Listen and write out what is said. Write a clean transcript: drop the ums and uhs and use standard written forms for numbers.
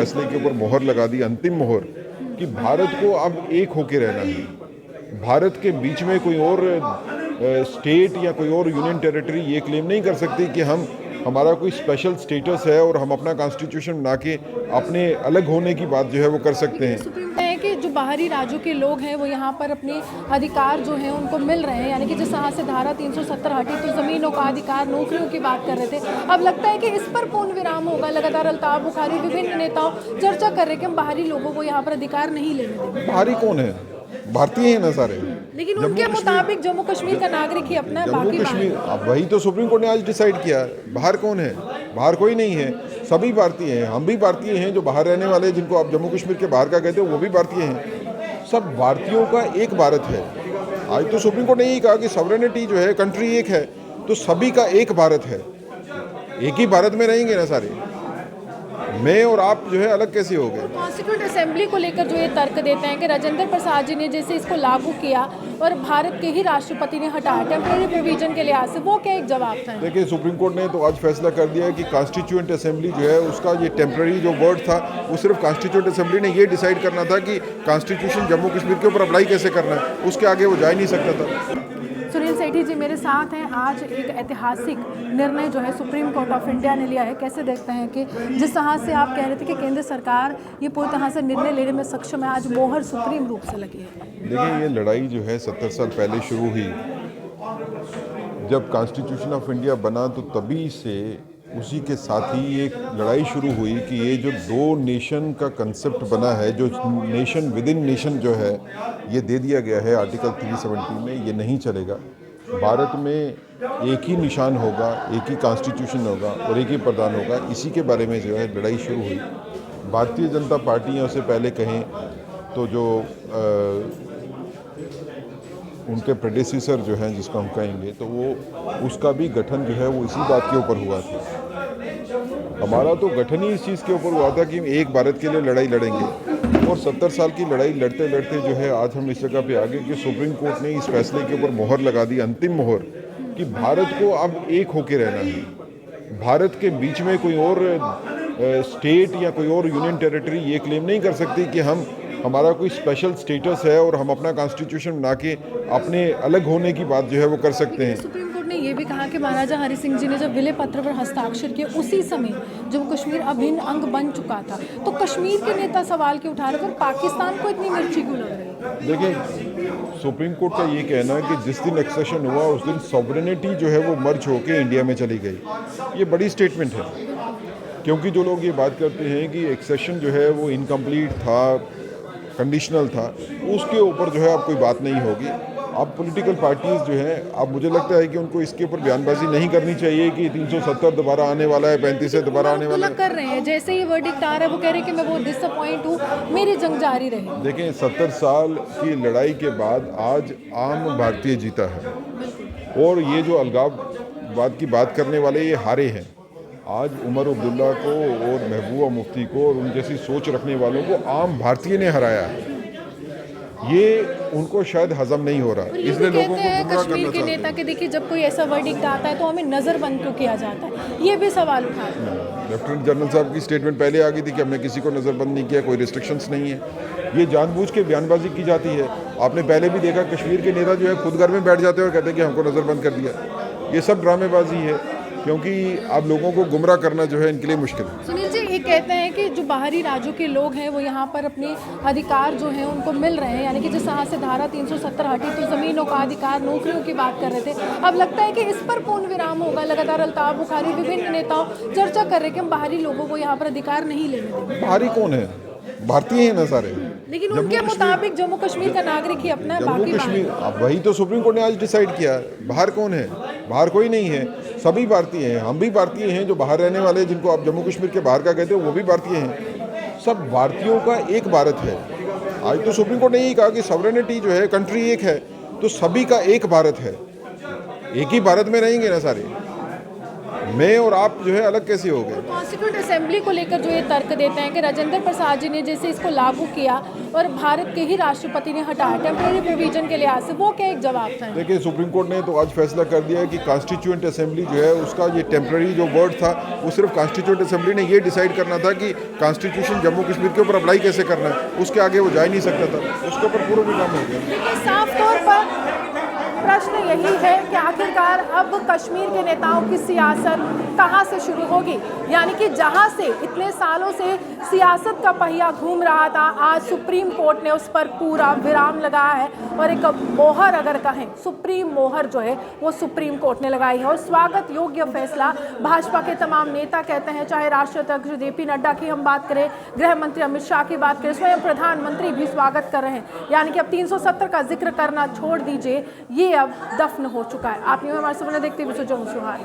फैसले के ऊपर मोहर लगा दी, अंतिम मोहर, कि भारत को अब एक होके रहना है। भारत के बीच में कोई और स्टेट या कोई और यूनियन टेरिटरी ये क्लेम नहीं कर सकती कि हमारा कोई स्पेशल स्टेटस है और हम अपना कॉन्स्टिट्यूशन बना के अपने अलग होने की बात जो है वो कर सकते हैं। सुप्रीम है कि जो बाहरी राज्यों के लोग हैं वो यहाँ पर अपने अधिकार जो हैं उनको मिल रहे हैं, यानी कि जिस तरह से धारा 370 हटी तो ज़मीनों का अधिकार, नौकरियों की बात कर रहे थे, अब लगता है कि इस पर पूर्ण विराम होगा। लगातार अल्ताफ बुखारी विभिन्न नेताओं चर्चा कर रहे हैं कि हम बाहरी लोगों को यहाँ पर अधिकार नहीं लेने देंगे। बाहरी कौन है? भारतीय हैं ना सारे। लेकिन उनके मुताबिक जम्मू कश्मीर का नागरिक ही अपना है, बाकी कश्मीर, अब वही तो सुप्रीम कोर्ट ने आज डिसाइड किया। बाहर कौन है? बाहर कोई नहीं है, सभी भारतीय हैं। हम भी भारतीय हैं, जो बाहर रहने वाले जिनको आप जम्मू कश्मीर के बाहर का कहते हो वो भी भारतीय हैं। सब भारतीयों का एक भारत है। आज तो सुप्रीम कोर्ट ने यही कहा कि सॉवरेनिटी जो है, कंट्री एक है तो सभी का एक भारत है। एक ही भारत में रहेंगे ना सारे। मैं और आप जो है अलग कैसे हो गए? कॉन्स्टिट्यूंट असेंबली को लेकर जो ये तर्क देते हैं कि राजेंद्र प्रसाद जी ने जैसे इसको लागू किया और भारत के ही राष्ट्रपति ने हटाया टेम्पररी प्रोविजन के लिहाज से, वो क्या एक जवाब था? देखिए, सुप्रीम कोर्ट ने तो आज फैसला कर दिया है कि कॉन्स्टिट्यूएंट असेंबली जो है उसका ये टेम्पररी जो वर्ड था वो सिर्फ कॉन्स्टिट्यूएंट असेंबली ने ये डिसाइड करना था कि कॉन्स्टिट्यूशन जम्मू कश्मीर के ऊपर अप्लाई कैसे करना है, उसके आगे वो जा ही नहीं सकता था। सुनील सेठी जी मेरे साथ हैं। आज एक ऐतिहासिक निर्णय जो है सुप्रीम कोर्ट ऑफ इंडिया ने लिया है, कैसे देखते हैं कि जिस तरह से आप कह रहे थे कि केंद्र सरकार ये पूरी तरह से निर्णय लेने में सक्षम है, आज मोहर सुप्रीम रूप से लगी है? देखिए, ये लड़ाई जो है 70 साल पहले शुरू हुई। जब कॉन्स्टिट्यूशन ऑफ इंडिया बना तो तभी से उसी के साथ ही एक लड़ाई शुरू हुई कि ये जो दो नेशन का कंसेप्ट बना है, जो नेशन विद इन नेशन जो है ये दे दिया गया है आर्टिकल 370 में, ये नहीं चलेगा। भारत में एक ही निशान होगा, एक ही कॉन्स्टिट्यूशन होगा और एक ही प्रधान होगा। इसी के बारे में जो है लड़ाई शुरू हुई। भारतीय जनता पार्टी उससे पहले कहें तो जो उनके प्रेडेसेसर जो हैं जिसको हम कहेंगे, तो वो उसका भी गठन जो है वो इसी बात के ऊपर हुआ था। हमारा तो गठन ही इस चीज़ के ऊपर हुआ था कि हम एक भारत के लिए लड़ाई लड़ेंगे। और 70 साल की लड़ाई लड़ते लड़ते जो है आज हम इस जगह पे आ गए कि सुप्रीम कोर्ट ने इस फैसले के ऊपर मोहर लगा दी, अंतिम मोहर, कि भारत को अब एक होके रहना है। भारत के बीच में कोई और स्टेट या कोई और यूनियन टेरिटरी ये क्लेम नहीं कर सकती कि हमारा कोई स्पेशल स्टेटस है और हम अपना कॉन्स्टिट्यूशन बना के अपने अलग होने की बात जो है वो कर सकते हैं। सुप्रीम कोर्ट ने ये भी कहा कि महाराजा हरि सिंह जी ने जब विलय पत्र पर हस्ताक्षर किए उसी समय जम्मू कश्मीर अभिन्न अंग बन चुका था, तो कश्मीर के नेता सवाल क्यों उठा रहे थे और पाकिस्तान को इतनी मिर्ची क्यों लग रही है? देखिए, सुप्रीम कोर्ट का ये कहना है कि जिस दिन एक्सेशन हुआ उस दिन सॉवरेनिटी जो है वो मर्ज होके इंडिया में चली गई। ये बड़ी स्टेटमेंट है, क्योंकि जो लोग ये बात करते हैं कि एक्सेशन जो है वो इनकम्प्लीट था, कंडीशनल था, उसके ऊपर जो है अब कोई बात नहीं होगी। अब पॉलिटिकल पार्टीज जो हैं, अब मुझे लगता है कि उनको इसके ऊपर बयानबाजी नहीं करनी चाहिए कि 370 दोबारा आने वाला है, 35 से दोबारा आने वाला है। कर रहे हैं जैसे ही वर्डिक्ट आ रहा है वो कह रहे हैं कि मैं बहुत डिसअपॉइंट हूँ, मेरी जंग जारी रही। देखें, 70 साल की लड़ाई के बाद आज आम भारतीय जीता है और ये जो अलगाववाद की बात करने वाले ये हारे हैं। आज उमर अब्दुल्ला को और महबूबा मुफ्ती को और उन जैसी सोच रखने वालों को आम भारतीय ने हराया है। ये उनको शायद हजम नहीं हो रहा, इसलिए लोगों को गुमराह कश्मीर के नेता के देखिए जब कोई ऐसा वर्डिक्ट आता है तो हमें नजरबंद क्यों किया जाता है, ये भी सवाल उठा रहे हैं। लेफ्टिनेंट जनरल साहब की स्टेटमेंट पहले आ गई थी कि हमने किसी को नजरबंद नहीं किया, कोई रिस्ट्रिक्शंस नहीं है। ये जानबूझ के बयानबाजी की जाती है। आपने पहले भी देखा कश्मीर के नेता जो है खुद घर में बैठ जाते हैं और कहते हैं कि हमको नजरबंद कर दिया। ये सब ड्रामेबाजी है, क्योंकि अब लोगों को गुमराह करना जो है इनके लिए मुश्किल है। सुनील जी, ये कहते हैं कि जो बाहरी राज्यों के लोग हैं वो यहाँ पर अपने अधिकार जो हैं उनको मिल रहे हैं, यानी कि जिस तरह से धारा 370 हटी तो ज़मीनों का अधिकार, नौकरियों की बात कर रहे थे, अब लगता है कि इस पर पूर्ण विराम होगा। लगातार अल्ताफ बुखारी विभिन्न नेताओं चर्चा कर रहे हैं कि हम बाहरी लोगों को यहाँ पर अधिकार नहीं लेने देंगे। बाहरी कौन है? भारतीय हैं ना सारे। लेकिन उनके मुताबिक जम्मू कश्मीर का नागरिक ही अपना है, बाकी कश्मीर, अब वही तो सुप्रीम कोर्ट ने आज डिसाइड किया। बाहर कौन है? बाहर कोई नहीं है, सभी भारतीय हैं। हम भी भारतीय हैं, जो बाहर रहने वाले जिनको आप जम्मू कश्मीर के बाहर का कहते हो वो भी भारतीय हैं। सब भारतीयों का एक भारत है। आज तो सुप्रीम कोर्ट ने यही कहा कि सॉवरेनिटी जो है, कंट्री एक है तो सभी का एक भारत है। एक ही भारत में रहेंगे ना सारे। मैं और आप जो है अलग कैसे हो गए? कॉन्स्टिट्यूंट असेंबली को लेकर जो ये तर्क देते हैं कि राजेंद्र प्रसाद जी ने जैसे इसको लागू किया और भारत के ही राष्ट्रपति ने हटाया टेम्परेरी प्रोविजन के लिहाज से, वो क्या एक जवाब था? देखिए, सुप्रीम कोर्ट ने तो आज फैसला कर दिया है कि कॉन्स्टिट्यूएंट असेंबली जो है उसका ये टेम्पररी जो वर्ड था वो सिर्फ कॉन्स्टिट्यूएंट असेंबली ने ये डिसाइड करना था कि कॉन्स्टिट्यूशन जम्मू कश्मीर के ऊपर अप्लाई कैसे करना है, उसके आगे वो जा ही नहीं सकता था, उसके ऊपर पूरा भी काम हो गया। देखिए, साफ तौर पर प्रश्न यही है कि आखिरकार अब कश्मीर के नेताओं की सियासत कहाँ से शुरू होगी, यानी कि जहाँ से इतने सालों से सियासत का पहिया घूम रहा था, आज सुप्रीम कोर्ट ने उस पर पूरा विराम लगाया है और एक मोहर अगर कहें, सुप्रीम मोहर जो है वो सुप्रीम कोर्ट ने लगाई है और स्वागत योग्य फैसला भाजपा के तमाम नेता कहते हैं, चाहे राष्ट्रीय अध्यक्ष जेपी नड्डा की हम बात करें, गृह मंत्री अमित शाह की बात करें, स्वयं प्रधानमंत्री भी स्वागत कर रहे हैं, यानी कि अब 370 का जिक्र करना छोड़ दीजिए, ये अब दफन हो चुका है। आप हमारे सामने देखते हुए सुहान।